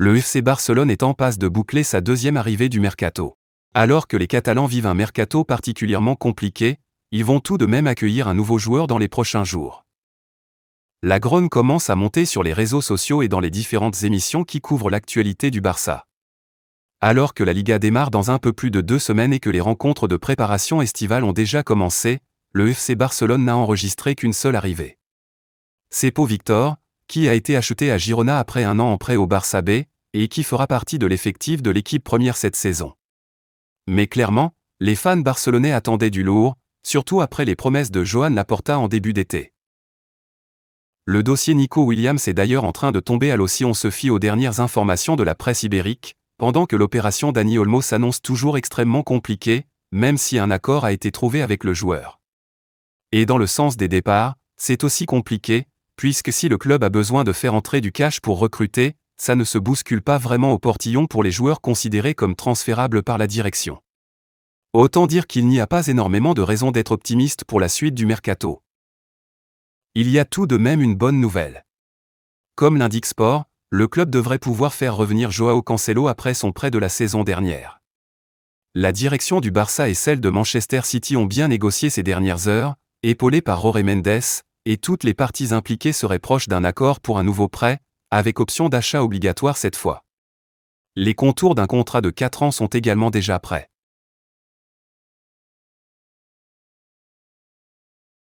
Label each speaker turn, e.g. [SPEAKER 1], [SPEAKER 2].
[SPEAKER 1] Le FC Barcelone est en passe de boucler sa deuxième arrivée du mercato. Alors que les Catalans vivent un mercato particulièrement compliqué, ils vont tout de même accueillir un nouveau joueur dans les prochains jours. La grogne commence à monter sur les réseaux sociaux et dans les différentes émissions qui couvrent l'actualité du Barça. Alors que la Liga démarre dans un peu plus de 2 semaines et que les rencontres de préparation estivale ont déjà commencé, le FC Barcelone n'a enregistré qu'une seule arrivée. C'est Pau Victor, qui a été acheté à Girona après un an en prêt au Barça B, et qui fera partie de l'effectif de l'équipe première cette saison. Mais clairement, les fans barcelonais attendaient du lourd, surtout après les promesses de Joan Laporta en début d'été. Le dossier Nico Williams est d'ailleurs en train de tomber à l'eau si on se fie aux dernières informations de la presse ibérique, pendant que l'opération Dani Olmo s'annonce toujours extrêmement compliquée, même si un accord a été trouvé avec le joueur. Et dans le sens des départs, c'est aussi compliqué, puisque si le club a besoin de faire entrer du cash pour recruter, ça ne se bouscule pas vraiment au portillon pour les joueurs considérés comme transférables par la direction. Autant dire qu'il n'y a pas énormément de raisons d'être optimiste pour la suite du mercato. Il y a tout de même une bonne nouvelle. Comme l'indique Sport, le club devrait pouvoir faire revenir Joao Cancelo après son prêt de la saison dernière. La direction du Barça et celle de Manchester City ont bien négocié ces dernières heures, épaulées par Jorge Mendes, et toutes les parties impliquées seraient proches d'un accord pour un nouveau prêt, avec option d'achat obligatoire cette fois. Les contours d'un contrat de 4 ans sont également déjà prêts.